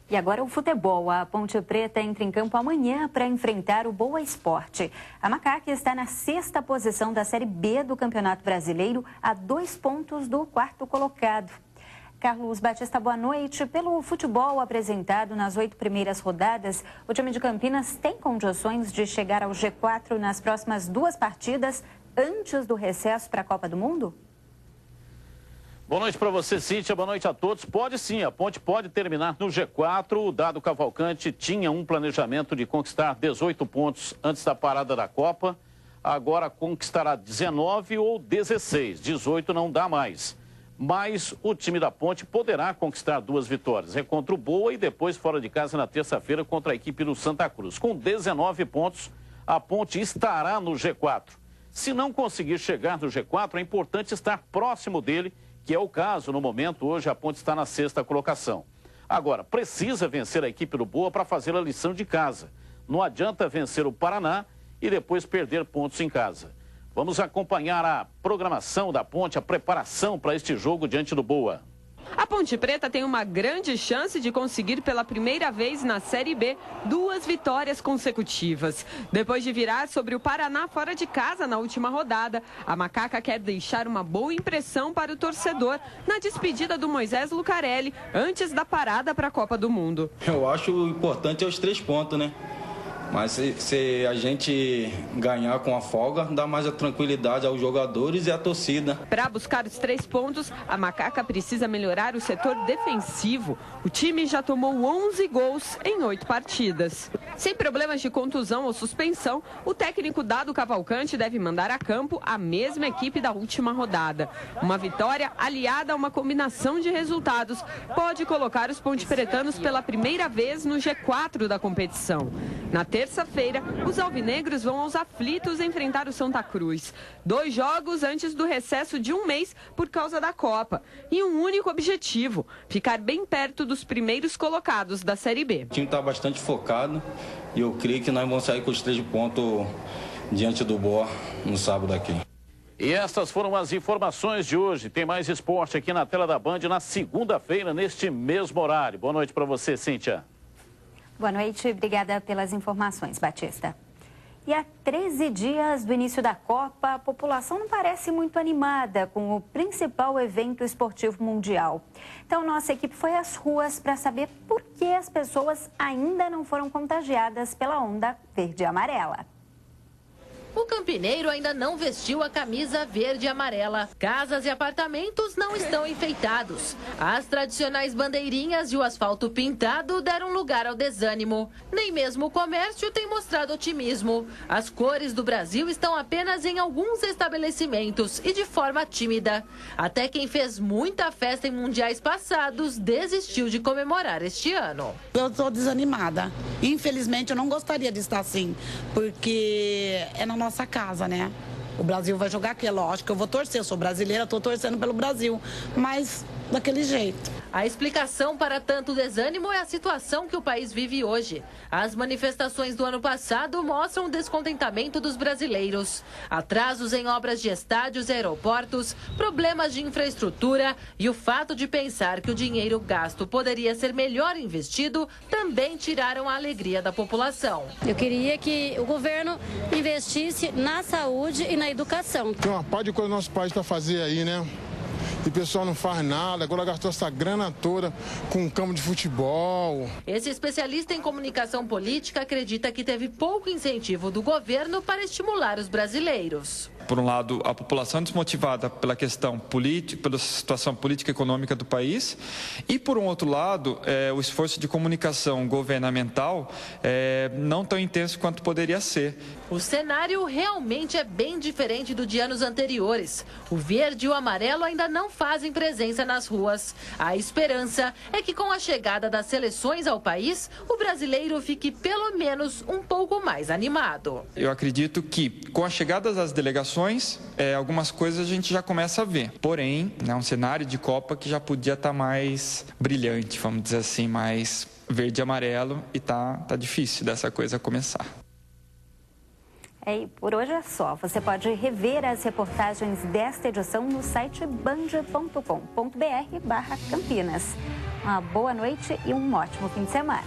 E agora o futebol. A Ponte Preta entra em campo amanhã para enfrentar o Boa Esporte. A Macaca está na 6ª posição da Série B do Campeonato Brasileiro, a 2 pontos do 4º colocado. Carlos Batista, boa noite. Pelo futebol apresentado nas 8 primeiras rodadas, o time de Campinas tem condições de chegar ao G4 nas próximas 2 partidas, antes do recesso para a Copa do Mundo? Boa noite para você, Cíntia. Boa noite a todos. Pode sim, a Ponte pode terminar no G4. O Dado Cavalcante tinha um planejamento de conquistar 18 pontos antes da parada da Copa. Agora conquistará 19 ou 16. 18 não dá mais. Mas o time da Ponte poderá conquistar 2 vitórias. É contra o Boa e depois fora de casa na terça-feira contra a equipe do Santa Cruz. Com 19 pontos, a Ponte estará no G4. Se não conseguir chegar no G4, é importante estar próximo dele, que é o caso no momento. Hoje a Ponte está na 6ª colocação. Agora, precisa vencer a equipe do Boa para fazer a lição de casa. Não adianta vencer o Paraná e depois perder pontos em casa. Vamos acompanhar a programação da Ponte, a preparação para este jogo diante do Boa. A Ponte Preta tem uma grande chance de conseguir pela primeira vez na Série B 2 vitórias consecutivas. Depois de virar sobre o Paraná fora de casa na última rodada, a Macaca quer deixar uma boa impressão para o torcedor na despedida do Moisés Lucarelli antes da parada para a Copa do Mundo. Eu acho importante os 3 pontos, né? Mas se a gente ganhar com a folga, dá mais a tranquilidade aos jogadores e à torcida. Para buscar os 3 pontos, a Macaca precisa melhorar o setor defensivo. O time já tomou 11 gols em 8 partidas. Sem problemas de contusão ou suspensão, o técnico Dado Cavalcante deve mandar a campo a mesma equipe da última rodada. Uma vitória aliada a uma combinação de resultados pode colocar os pontepretanos pela primeira vez no G4 da competição. Na terça-feira, os alvinegros vão aos aflitos enfrentar o Santa Cruz. 2 jogos antes do recesso de 1 mês por causa da Copa. E um único objetivo, ficar bem perto dos primeiros colocados da Série B. O time está bastante focado e eu creio que nós vamos sair com os 3 pontos diante do Boa no sábado aqui. E estas foram as informações de hoje. Tem mais esporte aqui na tela da Band na segunda-feira, neste mesmo horário. Boa noite para você, Cíntia. Boa noite, obrigada pelas informações, Batista. E há 13 dias do início da Copa, a população não parece muito animada com o principal evento esportivo mundial. Então, nossa equipe foi às ruas para saber por que as pessoas ainda não foram contagiadas pela onda verde e amarela. O campineiro ainda não vestiu a camisa verde e amarela. Casas e apartamentos não estão enfeitados. As tradicionais bandeirinhas e o asfalto pintado deram lugar ao desânimo. Nem mesmo o comércio tem mostrado otimismo. As cores do Brasil estão apenas em alguns estabelecimentos e de forma tímida. Até quem fez muita festa em mundiais passados desistiu de comemorar este ano. Eu estou desanimada. Infelizmente, eu não gostaria de estar assim, porque é na nossa casa, né? O Brasil vai jogar aqui, é lógico. Eu vou torcer, eu sou brasileira, estou torcendo pelo Brasil, mas daquele jeito. A explicação para tanto desânimo é a situação que o país vive hoje. As manifestações do ano passado mostram o descontentamento dos brasileiros. Atrasos em obras de estádios e aeroportos, problemas de infraestrutura e o fato de pensar que o dinheiro gasto poderia ser melhor investido também tiraram a alegria da população. Eu queria que o governo investisse na saúde e na educação. Tem uma parte de coisa que o nosso país para fazer aí, né? E o pessoal não faz nada, agora gastou essa grana toda com um campo de futebol. Esse especialista em comunicação política acredita que teve pouco incentivo do governo para estimular os brasileiros. Por um lado, a população desmotivada pela questão política, pela situação política e econômica do país, e por um outro lado, o esforço de comunicação governamental não tão intenso quanto poderia ser. O cenário realmente é bem diferente do de anos anteriores. O verde e o amarelo ainda não fazem presença nas ruas. A esperança é que com a chegada das seleções ao país, o brasileiro fique pelo menos um pouco mais animado. Eu acredito que com a chegada das delegações, algumas coisas a gente já começa a ver. Porém, é um cenário de Copa que já podia estar mais brilhante, vamos dizer assim, mais verde e amarelo, e tá difícil dessa coisa começar. E por hoje é só. Você pode rever as reportagens desta edição no site band.com.br/Campinas. Uma boa noite e um ótimo fim de semana.